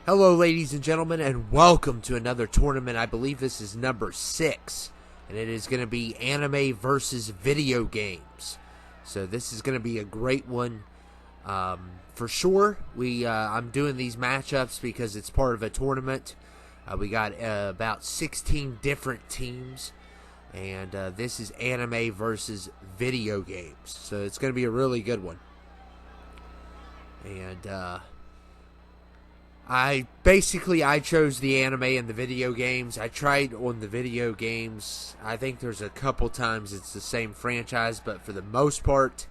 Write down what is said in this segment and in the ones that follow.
Hello, ladies and gentlemen, and welcome to another tournament. I believe this is number 6, and it is going to be anime versus video games. So this is going to be a great one for sure. I'm doing these matchups because it's part of a tournament. We got about 16 different teams, and this is anime versus video games. So it's going to be a really good one. And I chose the anime and the video games. I tried on the video games. I think there's a couple times it's the same franchise, but for the most part,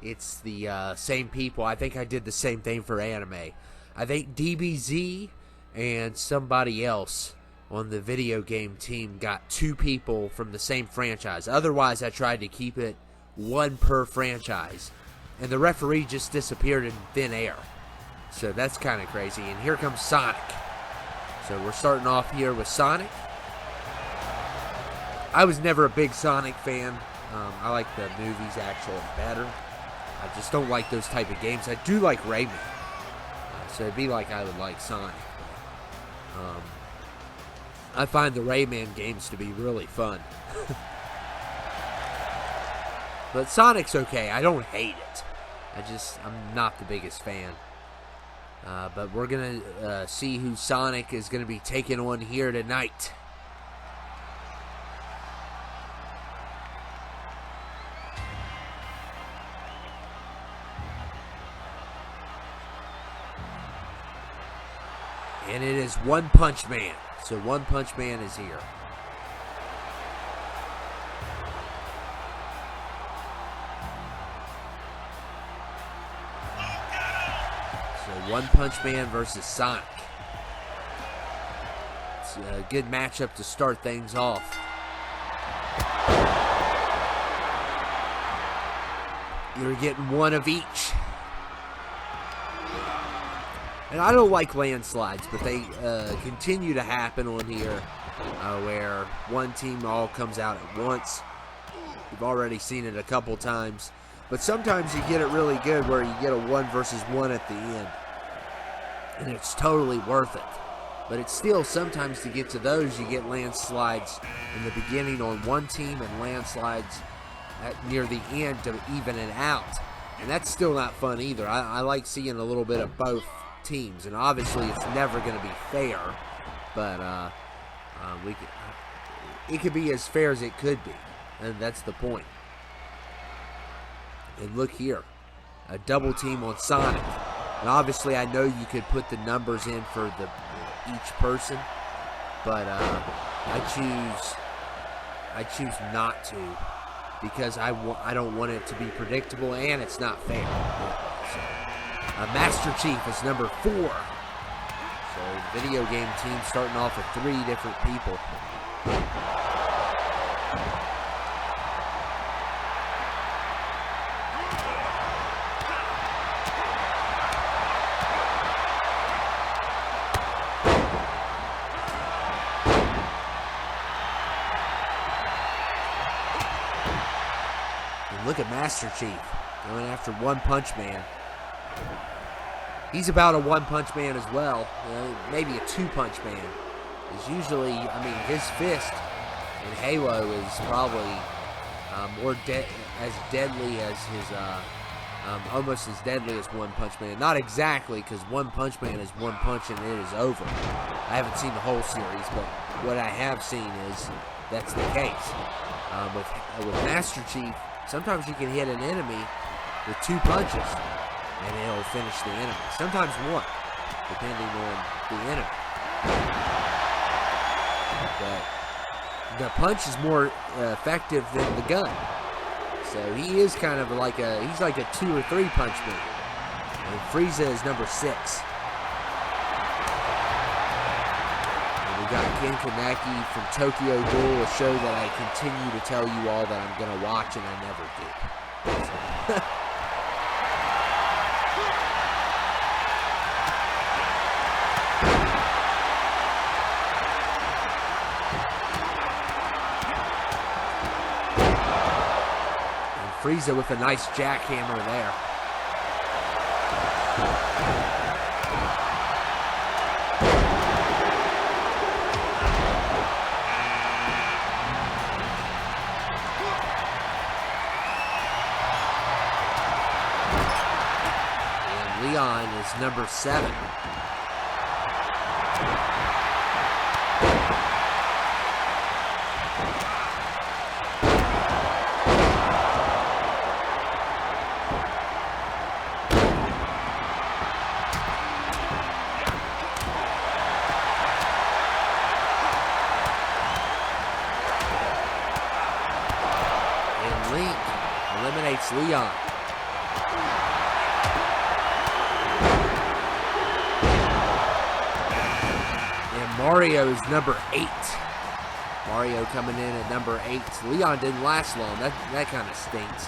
it's the same people. I think I did the same thing for anime. I think DBZ and somebody else on the video game team got 2 people from the same franchise. Otherwise, I tried to keep it 1 per franchise. And the referee just disappeared in thin air. So that's kind of crazy. And here comes Sonic. So we're starting off here with Sonic. I was never a big Sonic fan. I like the movies actually better. I just don't like those type of games. I do like Rayman. So it'd be like I would like Sonic. I find the Rayman games to be really fun. But Sonic's okay. I don't hate it. I'm not the biggest fan. But we're going to see who Sonic is going to be taking on here tonight. And it is One Punch Man. So One Punch Man is here. One Punch Man versus Sonic. It's a good matchup to start things off. You're getting one of each. And I don't like landslides, but they continue to happen on here where one team all comes out at once. We've already seen it a couple times. But sometimes you get it really good where you get a 1 versus 1 at the end. And it's totally worth it. But it's still, sometimes to get to those, you get landslides in the beginning on one team and landslides near the end to even it out. And that's still not fun either. I like seeing a little bit of both teams. And obviously it's never going to be fair. But it could be as fair as it could be. And that's the point. And look here. A double team on Sonic. And obviously, I know you could put the numbers in for each person, but I choose not to because I don't want it to be predictable and it's not fair. So, Master Chief is number 4. So video game team starting off with 3 different people. Look at Master Chief going after One Punch Man. He's about a One Punch Man as well. Maybe a 2 Punch Man. Is usually, his fist in Halo is probably as deadly as his, almost as deadly as One Punch Man. Not exactly, because One Punch Man is one punch and it is over. I haven't seen the whole series, but what I have seen is that's the case. With Master Chief, sometimes you can hit an enemy with 2 punches, and it'll finish the enemy. Sometimes 1, depending on the enemy. But the punch is more effective than the gun. So he is kind of like he's like a 2 or 3 punch man. And Frieza is number 6. Got Ken Kaneki from Tokyo Ghoul, a show that I continue to tell you all that I'm going to watch, and I never do. And Frieza with a nice jackhammer there. Leon is number 7. And Link eliminates Leon. Mario is number 8. Mario coming in at number 8. Leon didn't last long. That kind of stinks.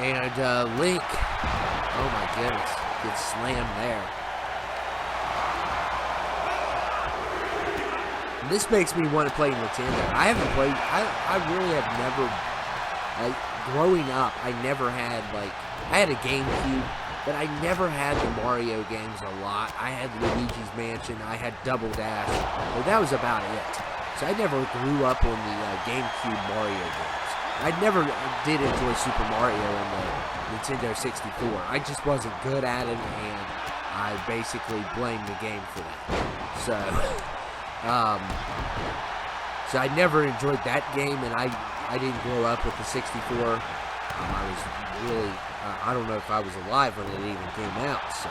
And Link, oh my goodness, gets slammed there. And this makes me want to play Nintendo. I haven't played, I really have never, like, growing up, I never had, like, I had a GameCube, but I never had the Mario games a lot. I had Luigi's Mansion, I had Double Dash, but that was about it. So I never grew up on the GameCube Mario games. I never did enjoy Super Mario on the Nintendo 64. I just wasn't good at it, and I basically blamed the game for that. So I never enjoyed that game, and I didn't grow up with the 64. I was really, I don't know if I was alive when it even came out. So,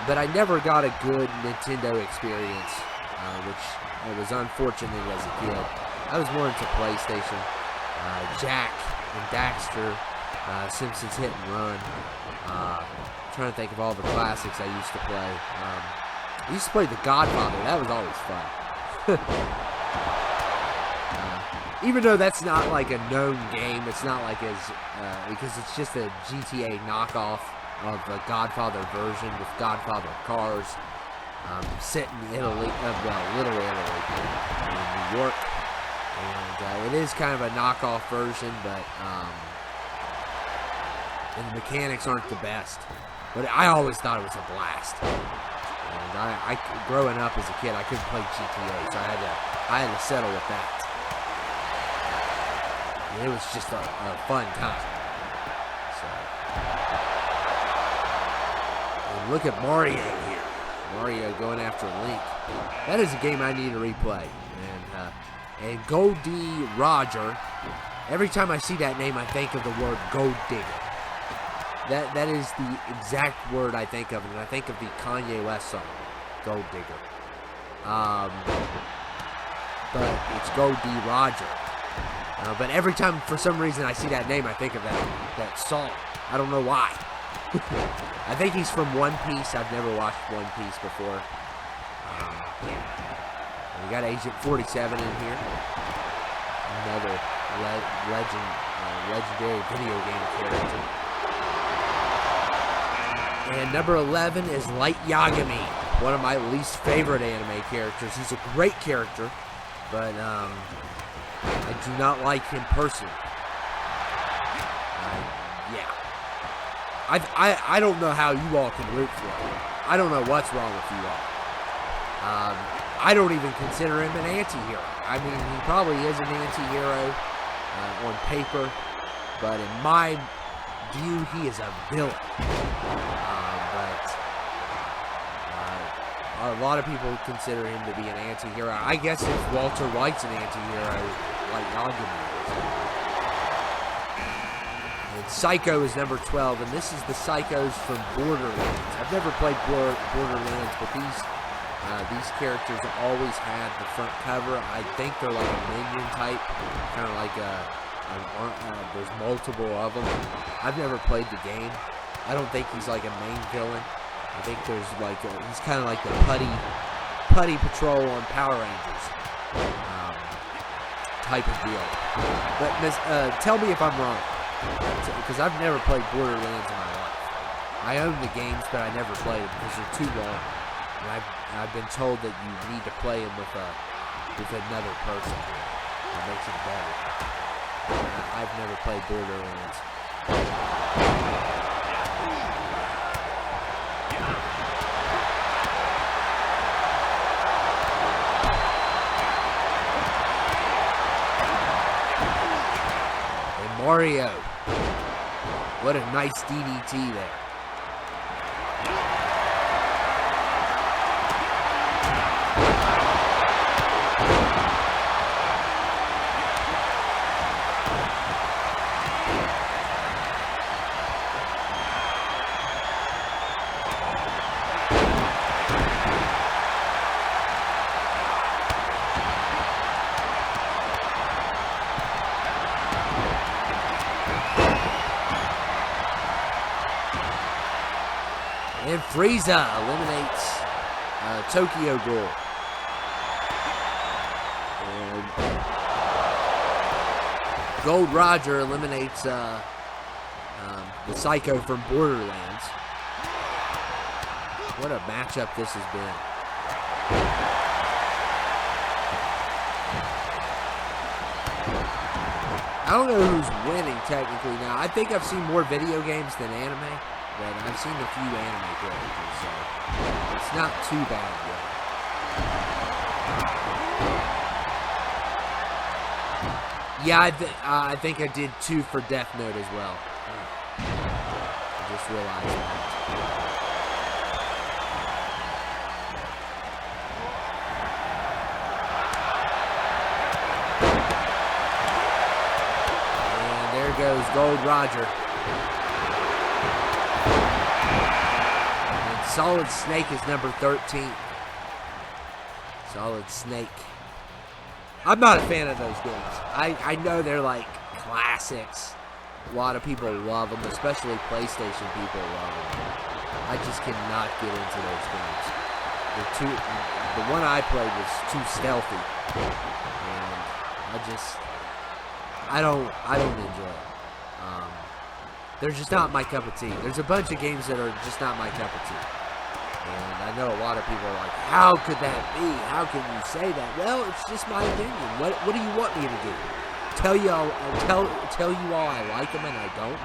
but I never got a good Nintendo experience, which was unfortunate as a kid. I was more into PlayStation, Jack and Daxter, Simpsons Hit and Run. Trying to think of all the classics I used to play. I used to play The Godfather. That was always fun. Even though that's not like a known game, it's not like as because it's just a GTA knockoff of the Godfather version with Godfather cars. Set in Italy, Little Italy, in New York. And it is kind of a knockoff version, but and the mechanics aren't the best. But I always thought it was a blast. And I growing up as a kid, I couldn't play GTA, so I had to settle with that. And it was just a fun time. So, and look at Mario here. Mario going after Link. That is a game I need to replay. And Goldie Roger, every time I see that name, I think of the word gold digger. That is the exact word I think of, and I think of the Kanye West song, Gold Digger. But it's Goldie Roger. But every time, for some reason, I see that name, I think of that song. I don't know why. I think he's from One Piece. I've never watched One Piece before. We got Agent 47 in here. Another legendary video game character. And number 11 is Light Yagami, one of my least favorite anime characters. He's a great character, but I do not like him personally. Yeah. I don't know how you all can root for him. I don't know what's wrong with you all. I don't even consider him an anti-hero. I mean, he probably is an anti-hero on paper, but in my view, he is a villain. A lot of people consider him to be an anti-hero. I guess if Walter White's an anti-hero, like Yagami is. And Psycho is number 12, and this is the Psychos from Borderlands. I've never played Borderlands, but these characters always had the front cover. I think they're like a minion type, kind of like there's multiple of them. I've never played the game. I don't think he's like a main villain. I think there's like he's kind of like the putty patrol on Power Rangers type of deal. But tell me if I'm wrong, because I've never played Borderlands in my life. I own the games, but I never played them because they're too long. And I've been told that you need to play them with another person. It makes it better. I've never played Borderlands. And Mario. What a nice DDT there. And Frieza eliminates Tokyo Ghoul. And Gold Roger eliminates the Psycho from Borderlands. What a matchup this has been. I don't know who's winning technically now. I think I've seen more video games than anime. But I've seen a few anime characters, so it's not too bad yet. Yeah, I think I did 2 for Death Note as well. I just realized that. And there goes Gold Roger. Solid Snake is number 13. Solid Snake. I'm not a fan of those games. I know they're like classics. A lot of people love them, especially PlayStation people love them. I just cannot get into those games. The one I played was too stealthy. And I don't enjoy it. They're just not my cup of tea. There's a bunch of games that are just not my cup of tea. And I know a lot of people are like, how could that be? How can you say that? Well, it's just my opinion. What do you want me to do? Tell you all I like them and I don't?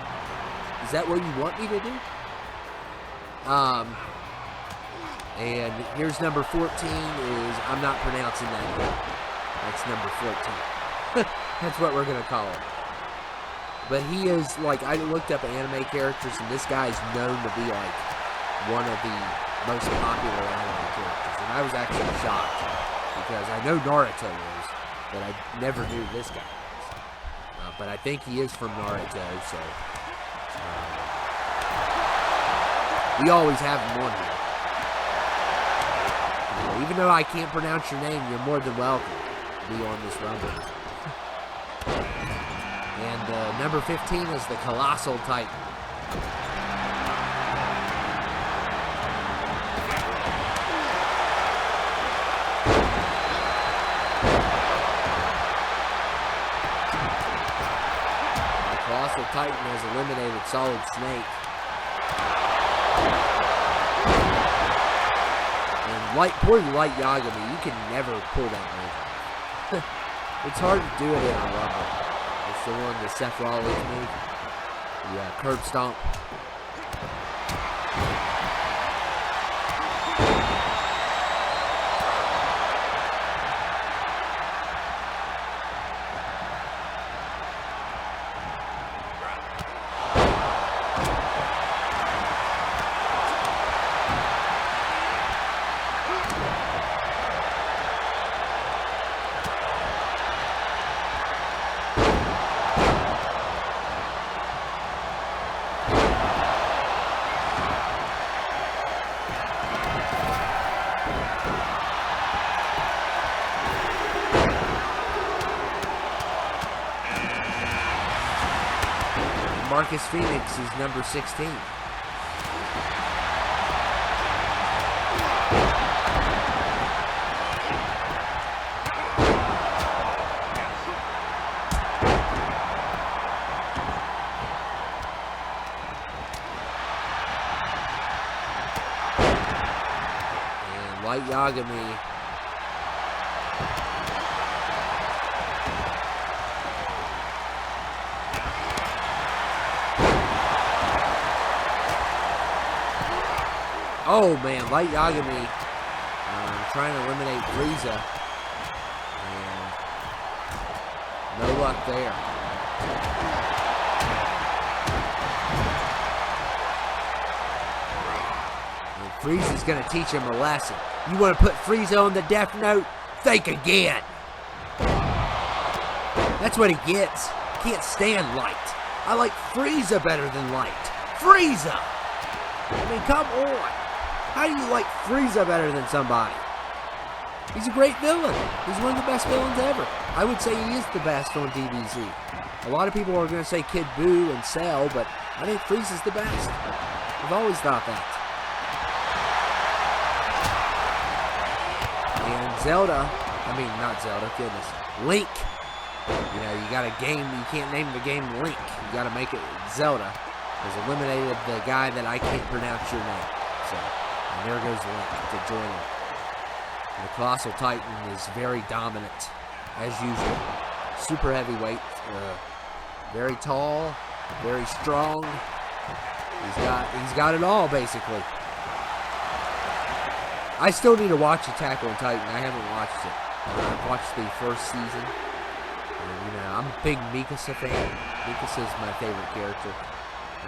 Is that what you want me to do? And here's number 14 is, I'm not pronouncing that yet. That's number 14. That's what we're going to call it. But he is, like, I looked up anime characters, and this guy's known to be, like, one of the most popular anime characters. And I was actually shocked, because I know Naruto is, but I never knew this guy was. But I think he is from Naruto, so we always have him on here. Even though I can't pronounce your name, you're more than welcome to be on this Rumble. And number 15 is the Colossal Titan. The Colossal Titan has eliminated Solid Snake. And poor Light Yagami, you can never pull that move off. It's hard to do it in a Rumble. It's the one, the Seth Rollins move. Yeah, curb stomp. Marcus Phoenix is number 16. Light Yagami. Oh man, Light Yagami trying to eliminate Frieza. And no luck there. And Frieza's going to teach him a lesson. You want to put Frieza on the Death Note? Think again. That's what he gets. Can't stand Light. I like Frieza better than Light. Frieza! I mean, come on. How do you like Frieza better than somebody? He's a great villain. He's one of the best villains ever. I would say he is the best on DBZ. A lot of people are going to say Kid Buu and Cell, but I think Frieza's the best. I've always thought that. And Zelda, not Zelda, goodness. Link. You know, you got a game, you can't name the game Link. You got to make it Zelda. Has eliminated the guy that I can't pronounce your name. So, and there goes Link to join him. And the Colossal Titan is very dominant, as usual. Super heavyweight, very tall, very strong. He's got it all, basically. I still need to watch Attack on Titan. I haven't watched it. I've watched the first season. And, you know, I'm a big Mikasa fan. Mikasa is my favorite character.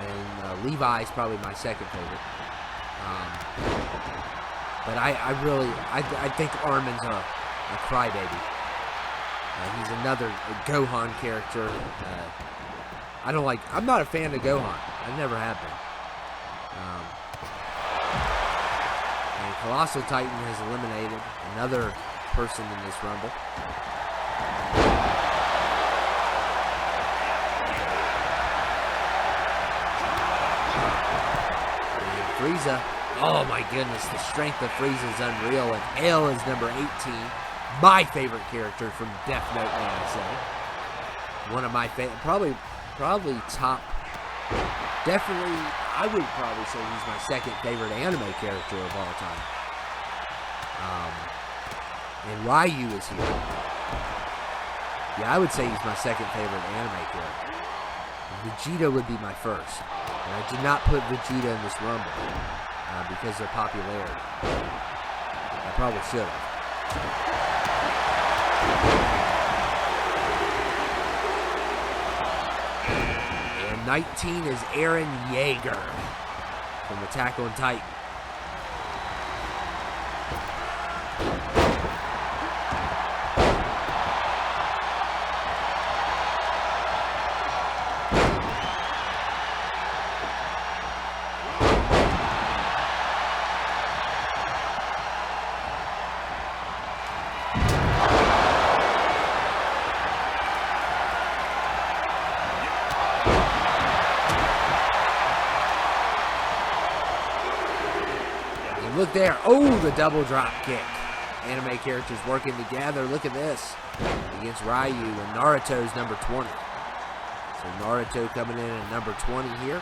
And Levi's probably my second favorite. But I think Armin's a crybaby. He's another Gohan character. I'm not a fan of Gohan. I never have been. And Colossal Titan has eliminated another person in this Rumble. Frieza, oh my goodness, the strength of Frieza is unreal, and L is number 18, my favorite character from Death Note, may I say. One of my favorite, probably top, definitely, I would probably say he's my second favorite anime character of all time. And Ryu is here. Yeah, I would say he's my second favorite anime character. Vegeta would be my first. And I did not put Vegeta in this Rumble because of their popularity. I probably should have. And 19 is Eren Yeager from Attack on Titan. Look there. Oh, the double drop kick. Anime characters working together. Look at this. Against Ryu, and Naruto's number 20. So Naruto coming in at number 20 here.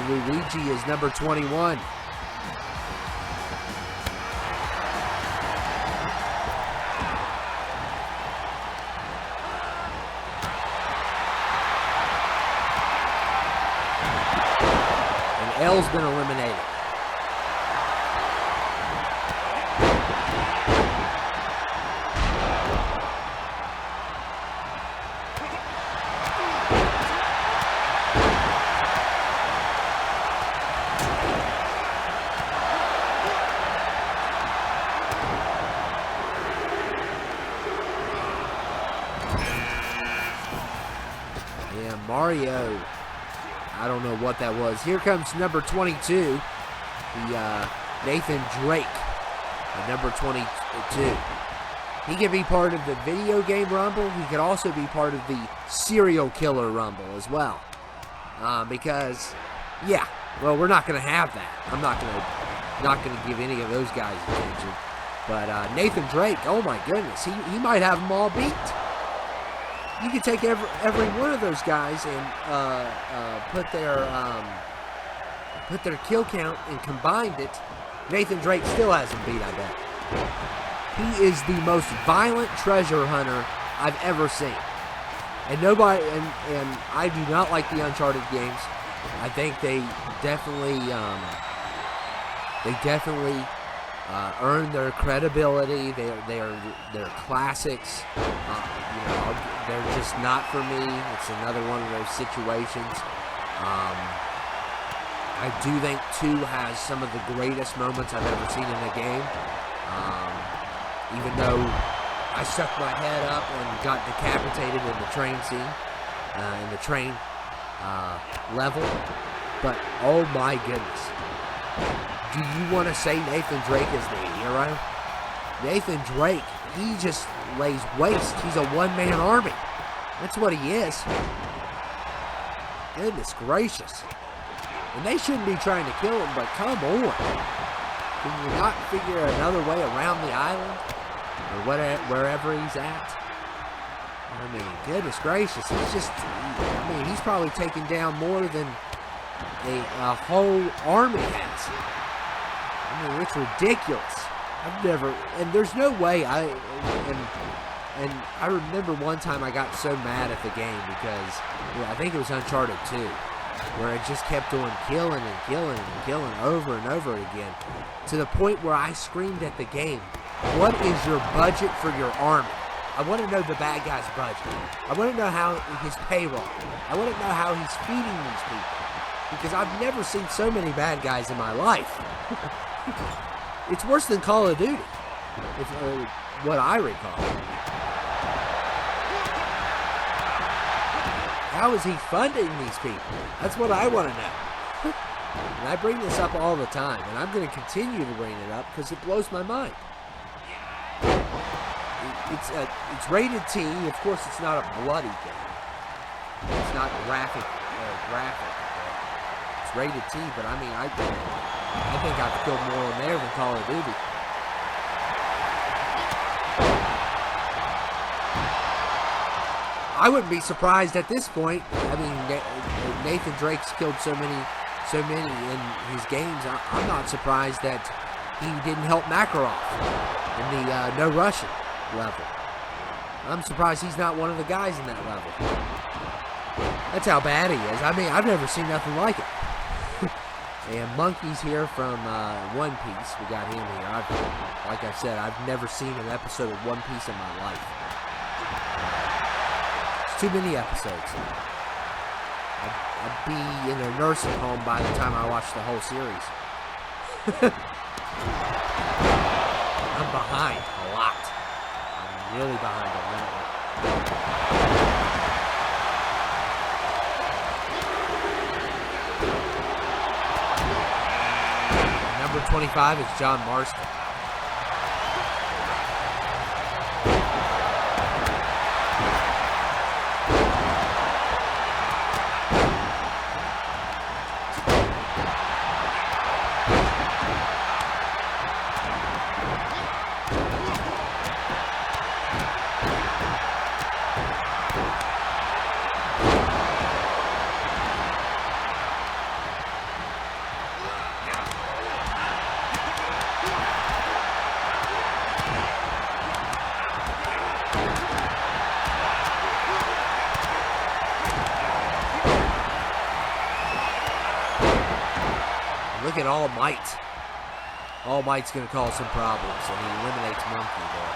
Luigi is number 21. And L's been eliminated. Mario, I don't know what that was. Here comes number 22. Nathan Drake at number 22. He can be part of the video game Rumble. He could also be part of the serial killer Rumble as well. Because, yeah, well, we're not going to have that. I'm not going to give any of those guys attention. But Nathan Drake, oh my goodness, he might have them all beat. You could take every one of those guys and put their kill count and combined it. Nathan Drake still has them beat, I bet. He is the most violent treasure hunter I've ever seen. And nobody, and I do not like the Uncharted games. I think they definitely earn their credibility. They're classics. They're just not for me. It's another one of those situations. I do think 2 has some of the greatest moments I've ever seen in a game. Even though I stuck my head up and got decapitated in the train scene, in the train level. But, oh my goodness. Do you want to say Nathan Drake is the hero? Nathan Drake, he just lays waste. He's a one-man army. That's what he is. Goodness gracious. And they shouldn't be trying to kill him, but come on. Can you not figure another way around the island? Or wherever he's at? I mean, goodness gracious. He's probably taken down more than a whole army has. I mean, it's ridiculous. And there's no way and I remember one time I got so mad at the game because I think it was Uncharted 2, where it just kept on killing and killing and killing over and over again, to the point where I screamed at the game, what is your budget for your army? I want to know the bad guy's budget. I want to know how his payroll. I want to know how he's feeding these people. Because I've never seen so many bad guys in my life. It's worse than Call of Duty, what I recall. How is he funding these people? That's what I want to know. And I bring this up all the time, and I'm going to continue to bring it up because it blows my mind. It's rated T. Of course, it's not a bloody game. It's not graphic. It's rated T, but I mean, I think I've killed more in there than Call of Duty. I wouldn't be surprised at this point. I mean, Nathan Drake's killed so many in his games. I'm not surprised that he didn't help Makarov in the no Russian level. I'm surprised he's not one of the guys in that level. That's how bad he is. I mean, I've never seen nothing like it. And Monkey's here from One Piece. We got him here. Like I said, I've never seen an episode of One Piece in my life. It's too many episodes. I'd be in a nursing home by the time I watch the whole series. I'm behind a lot. I'm really behind on that one. Number 25 is John Marston. Look at All Might. All Might's going to cause some problems, and he eliminates Monkey there.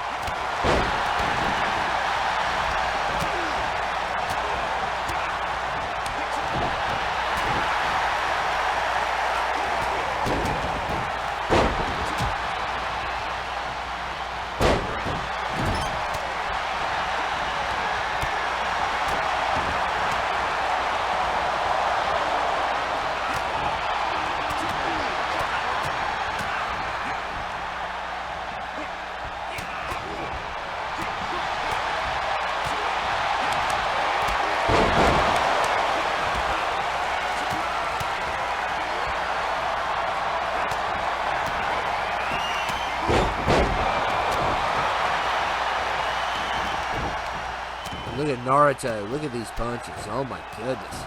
Naruto, look at these punches. Oh my goodness.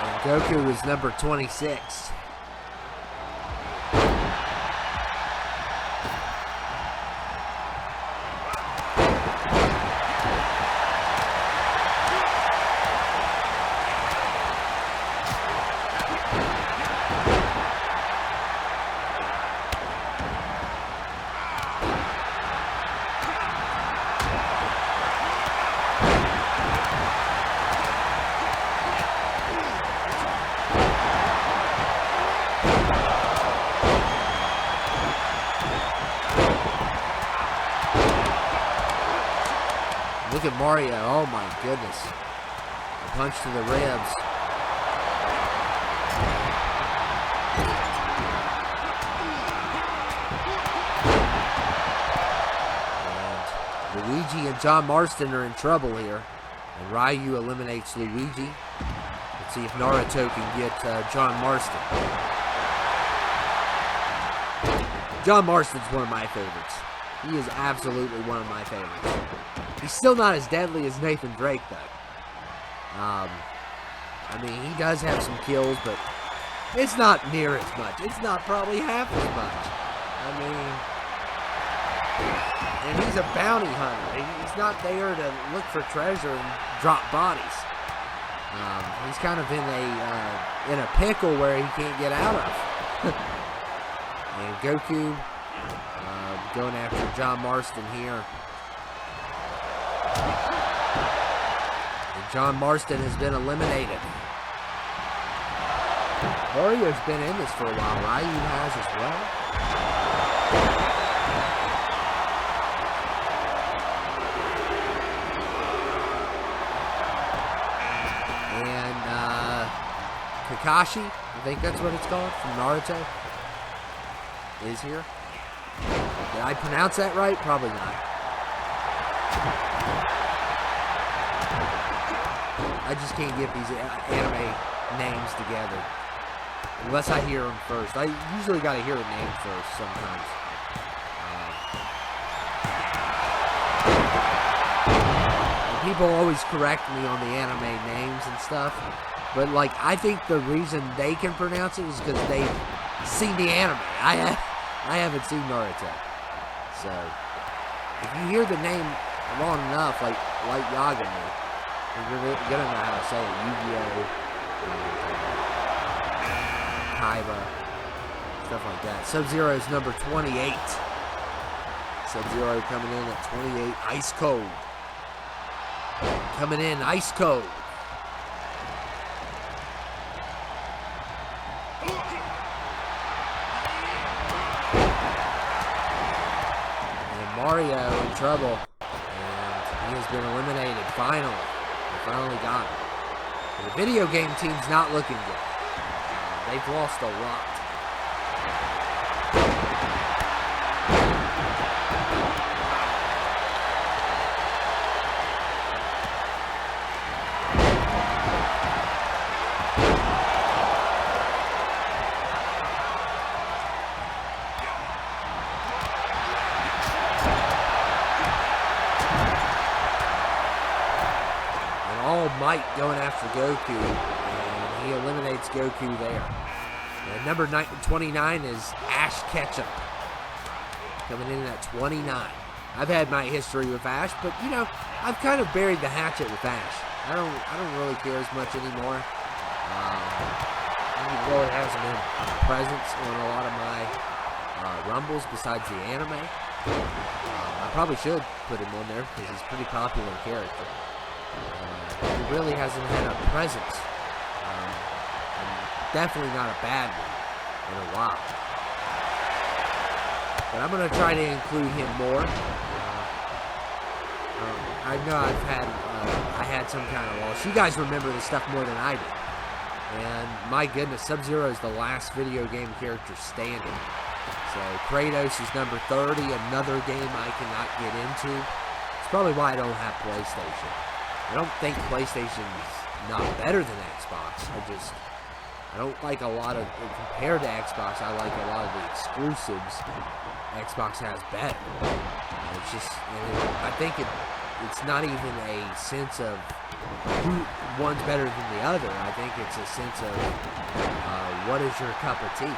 And Goku is number 26. Look at Mario. Oh my goodness. A punch to the ribs. And Luigi and John Marston are in trouble here. And Ryu eliminates Luigi. Let's see if Naruto can get John Marston. John Marston's one of my favorites. He is absolutely one of my favorites. He's still not as deadly as Nathan Drake, though. I mean, he does have some kills, but it's not near as much. It's not probably half as much. I mean, and he's a bounty hunter. He's not there to look for treasure and drop bodies. He's kind of in a pickle where he can't get out of. And Goku going after John Marston here. And John Marston has been eliminated. Mario's been in this for a while. Ryu has as well. And Kakashi, I think that's what it's called, from Naruto, is here. Did I pronounce that right? Probably not. I just can't get these anime names together unless I hear them first. I usually got to hear the name first sometimes. People always correct me on the anime names and stuff, but like I think the reason they can pronounce it is because they've seen the anime. I haven't seen Naruto, so if you hear the name long enough, like Yagami, you're gonna know how to say it. Yu-Gi-Oh, Kaiba, stuff like that. Sub-Zero is number 28. Sub-Zero coming in at 28, ice cold. Coming in ice cold. Mario in trouble, and he has been eliminated, finally. They finally got him. And the video game team's not looking good. They've lost a lot. Might going after Goku, and he eliminates Goku there. And number 29 is Ash Ketchum, coming in at 29. I've had my history with Ash, but you know, I've kind of buried the hatchet with Ash. I don't really care as much anymore. He really hasn't been a presence on a lot of my Rumbles besides the anime. I probably should put him on there because he's a pretty popular character. He really hasn't had a presence, and definitely not a bad one in a while. But I'm going to try to include him more. I know I had some kind of loss. You guys remember this stuff more than I do. And my goodness, Sub-Zero is the last video game character standing. So Kratos is number 30, another game I cannot get into. It's probably why I don't have PlayStation. I don't think PlayStation's not better than Xbox. I don't like a lot of, compared to Xbox, I like a lot of the exclusives Xbox has better. It's just, I think it's not even a sense of who one's better than the other. I think it's a sense of what is your cup of tea.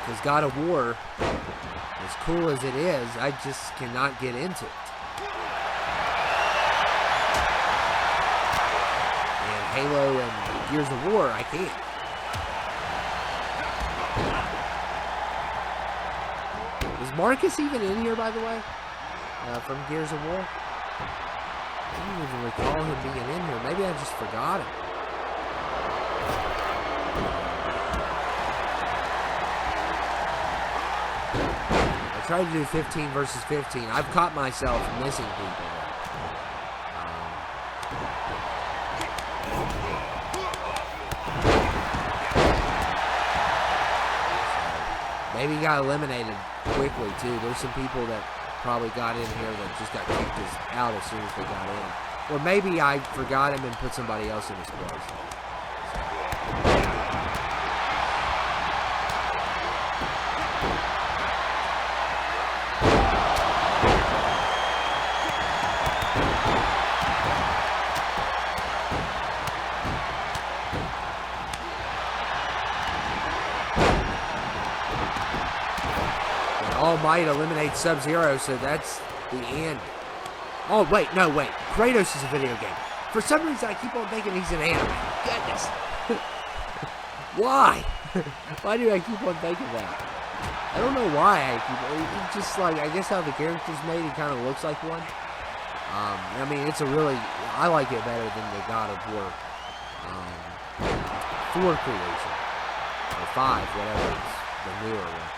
Because God of War, as cool as it is, I just cannot get into it. And Halo and Gears of War, I can't. Is Marcus even in here, by the way? From Gears of War? I don't even recall him being in here. Maybe I just forgot him. I tried to do 15 versus 15. I've caught myself missing people. Maybe he got eliminated quickly, too. There's some people that probably got in here that just got kicked out as soon as they got in. Or maybe I forgot him and put somebody else in his place. All Might eliminates Sub-Zero, so that's the end. Oh, wait, no, wait. Kratos is a video game. For some reason, I keep on thinking he's an anime. Goodness. Why? Why do I keep on thinking that? I don't know why I keep... It's just like, I guess how the character's made, it kind of looks like one. I mean, it's a really... I like it better than the God of War 4 creation. Or 5, whatever it is. The newer one.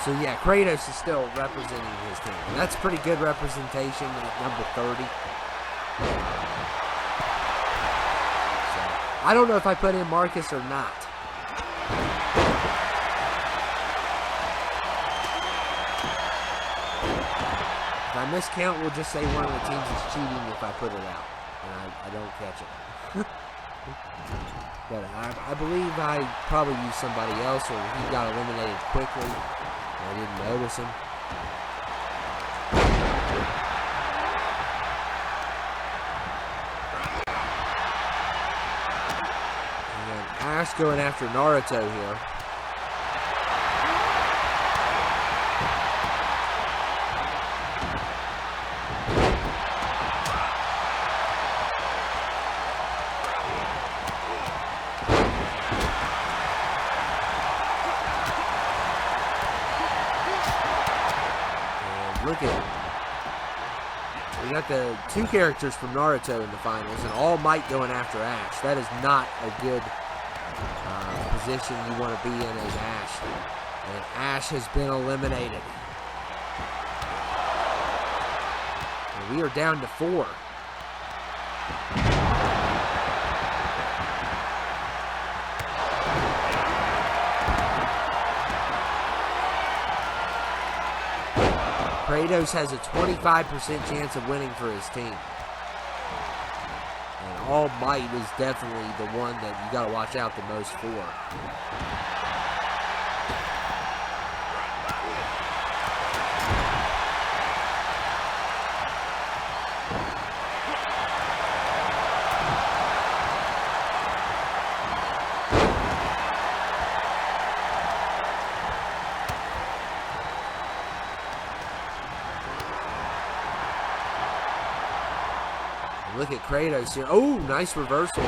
So yeah, Kratos is still representing his team. And that's pretty good representation at number 30. So, I don't know if I put in Marcus or not. If I miscount, we'll just say one of the teams is cheating if I put it out. And I don't catch it. But I believe I probably used somebody else, or he got eliminated quickly. I didn't notice him. And then Ash going after Naruto here. Look at it. We got the two characters from Naruto in the finals, and All Might going after Ash. That is not a good position you want to be in as Ash. And Ash has been eliminated. And we are down to 4. Kratos has a 25% chance of winning for his team. And All Might is definitely the one that you got to watch out the most for. Look at Kratos here. Oh, nice reversal.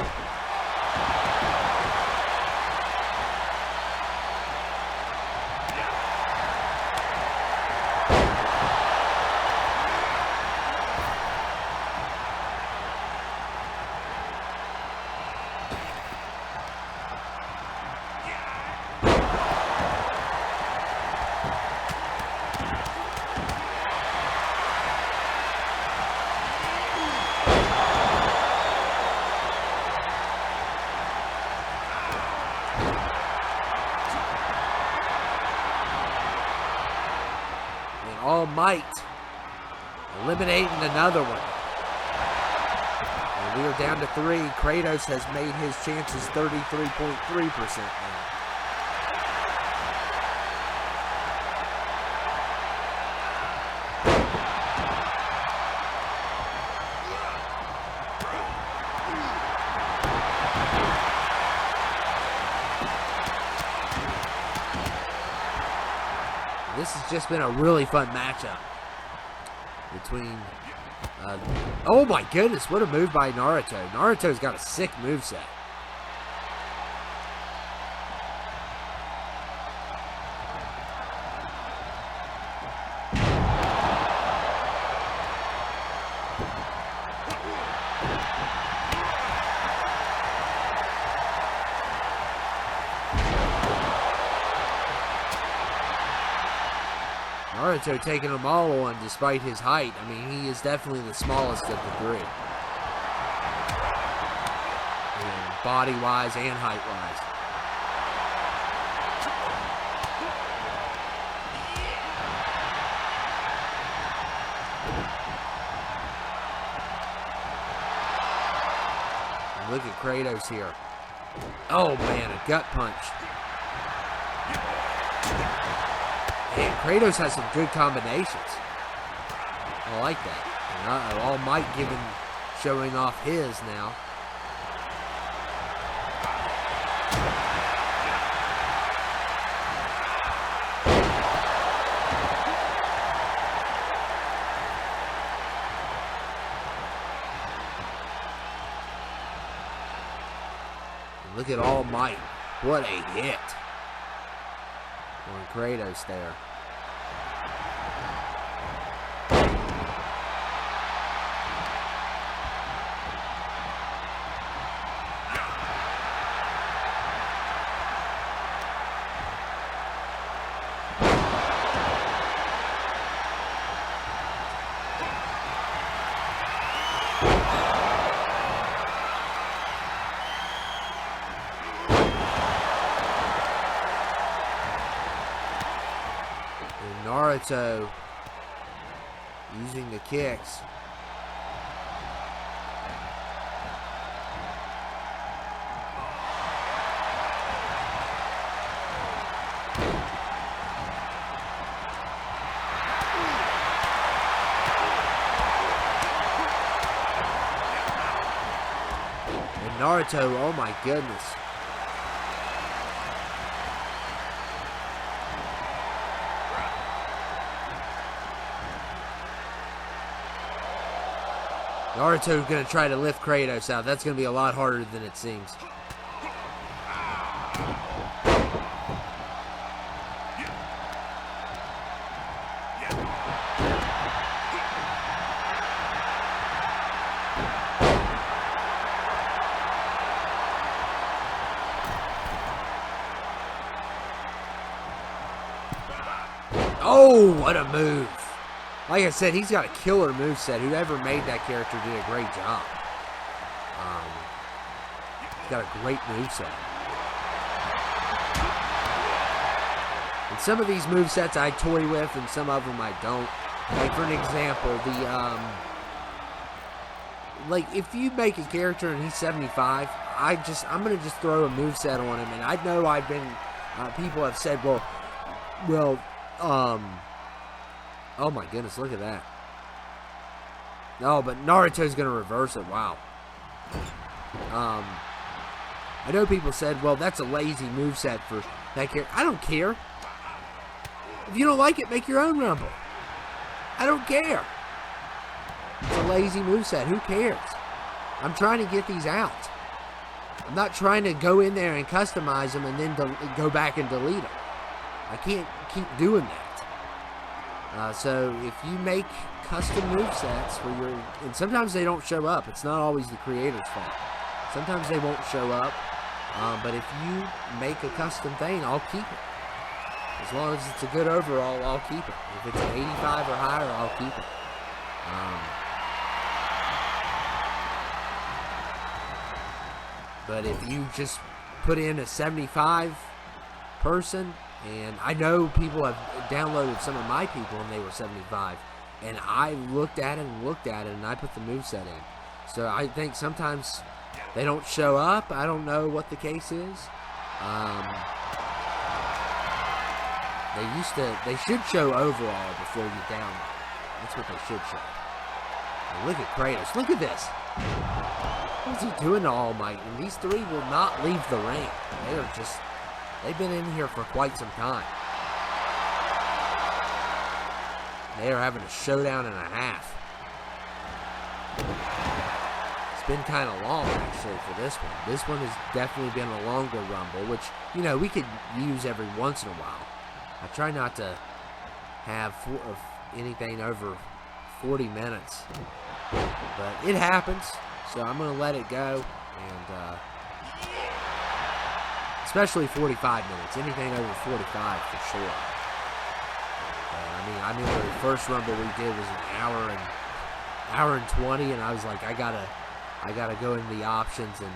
height. Eliminating another one. And we are down to 3. Kratos has made his chances 33.3% now. This has just been a really fun matchup between, oh my goodness, what a move by Naruto. Naruto's got a sick moveset. Naruto taking them all on despite his height. I mean, he is definitely the smallest of the 3. Body-wise and height-wise. And look at Kratos here. Oh man, a gut punch. Man, Kratos has some good combinations. I like that. And All Might showing off his now. And look at All Might. What a hit on Kratos there. Naruto using the kicks. And Naruto, oh my goodness. Naruto's going to try to lift Kratos out. That's going to be a lot harder than it seems. Oh, what a move. Like I said, he's got a killer moveset. Whoever made that character did a great job. He's got a great moveset. And some of these movesets I toy with, and some of them I don't. Like, for an example, like, if you make a character and he's 75, I'm going to just throw a moveset on him. And I know people have said, well, oh my goodness, look at that. No, but Naruto's going to reverse it. Wow. I know people said, well, that's a lazy moveset for that character. I don't care. If you don't like it, make your own Rumble. I don't care. It's a lazy moveset. Who cares? I'm trying to get these out. I'm not trying to go in there and customize them and then go back and delete them. I can't keep doing that. So if you make custom movesets for and sometimes they don't show up. It's not always the creator's fault. Sometimes they won't show up. But if you make a custom thing, I'll keep it. As long as it's a good overall, I'll keep it. If it's an 85 or higher, I'll keep it. But if you just put in a 75 person, and I know people have downloaded some of my people and they were 75. And I looked at it and I put the moveset in. So I think sometimes they don't show up. I don't know what the case is. They should show overall before you download. That's what they should show. And look at Kratos. Look at this. What's he doing to All Might? And these three will not leave the ring. They've been in here for quite some time. They are having a showdown and a half. It's been kind of long, actually, for this one. This one has definitely been a longer Rumble, which, you know, we could use every once in a while. I try not to have anything over 40 minutes. But it happens, so I'm going to let it go. And especially 45 minutes. Anything over 45 for sure. I mean, the first Rumble we did was an hour and 20, and I was like, I gotta go into the options and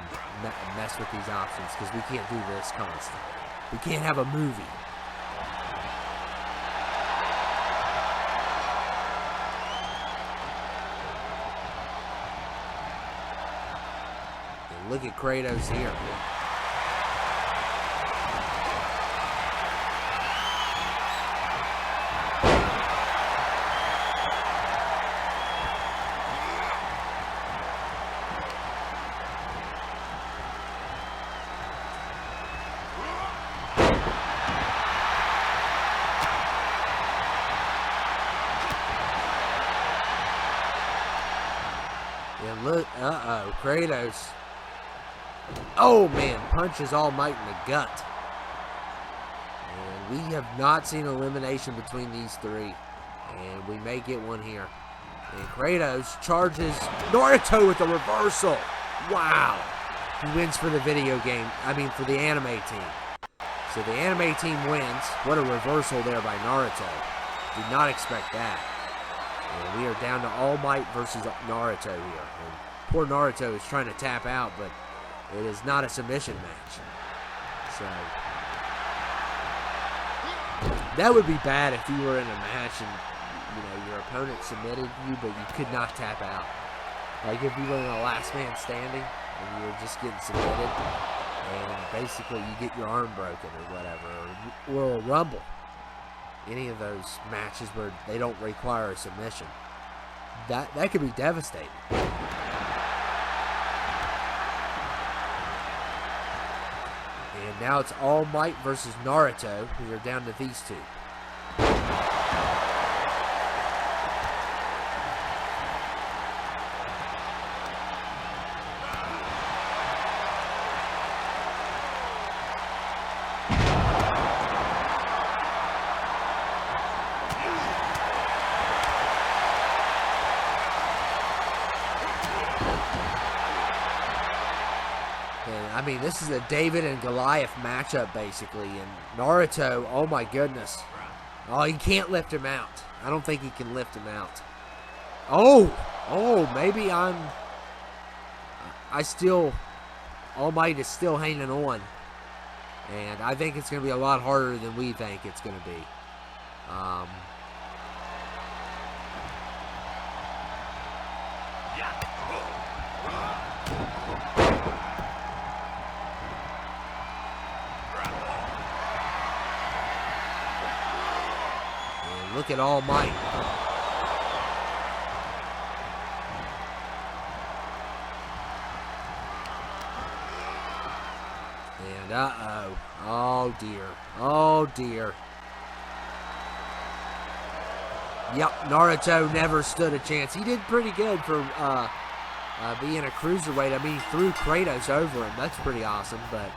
mess with these options because we can't do this constantly. We can't have a movie. And look at Kratos here. And look, Kratos. Oh man, punches All Might in the gut. And we have not seen elimination between these three. And we may get one here. And Kratos charges Naruto with a reversal. Wow. He wins for the video game. I mean, for the anime team. So the anime team wins. What a reversal there by Naruto. Did not expect that. And we are down to All Might versus Naruto here. And poor Naruto is trying to tap out, but it is not a submission match. So that would be bad if you were in a match and, you know, your opponent submitted you, but you could not tap out. Like if you were in a last man standing and you were just getting submitted, and basically you get your arm broken or whatever, or a Rumble. Any of those matches where they don't require a submission. That could be devastating. And now it's All Might versus Naruto. We are down to these two. I mean, this is a David and Goliath matchup, basically. And Naruto, oh my goodness. Oh, he can't lift him out. I don't think he can lift him out. Oh, maybe All Might is still hanging on. And I think it's going to be a lot harder than we think it's going to be. Look at All Might. And uh-oh. Oh dear. Oh dear. Yep, Naruto never stood a chance. He did pretty good for being a cruiserweight. I mean, he threw Kratos over him. That's pretty awesome, but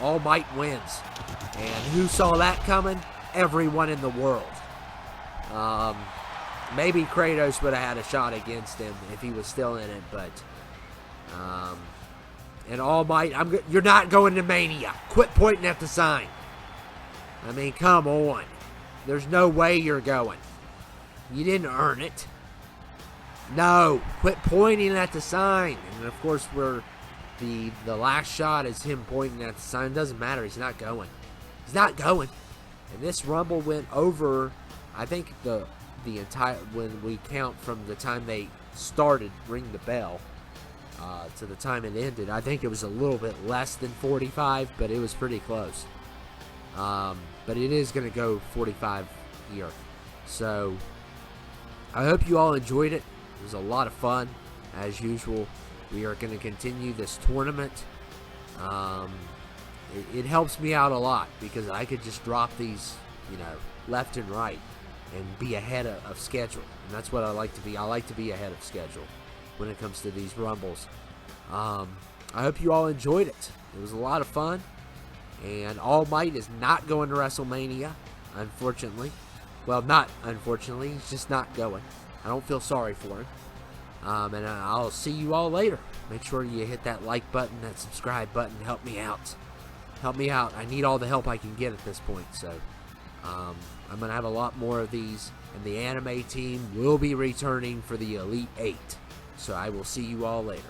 All Might wins. And who saw that coming? Everyone in the world. Maybe Kratos would have had a shot against him if he was still in it, but and All Might, you're not going to Mania. Quit pointing at the sign. I mean, come on. There's no way you're going. You didn't earn it. No, quit pointing at the sign. And of course, the last shot is him pointing at the sign. It doesn't matter. He's not going. He's not going. And this Rumble went over, I think the entire, when we count from the time they started ring the bell to the time it ended, I think it was a little bit less than 45, but it was pretty close. But it is going to go 45 here. So I hope you all enjoyed it. It was a lot of fun, as usual. We are going to continue this tournament. It helps me out a lot because I could just drop these, left and right and be ahead of schedule. And that's what I like to be. I like to be ahead of schedule when it comes to these Rumbles. I hope you all enjoyed it. It was a lot of fun. And All Might is not going to WrestleMania, unfortunately. Well, not unfortunately. He's just not going. I don't feel sorry for him. And I'll see you all later. Make sure you hit that like button, that subscribe button. Help me out. Help me out. I need all the help I can get at this point. So I'm going to have a lot more of these. And the anime team will be returning for the Elite 8. So I will see you all later.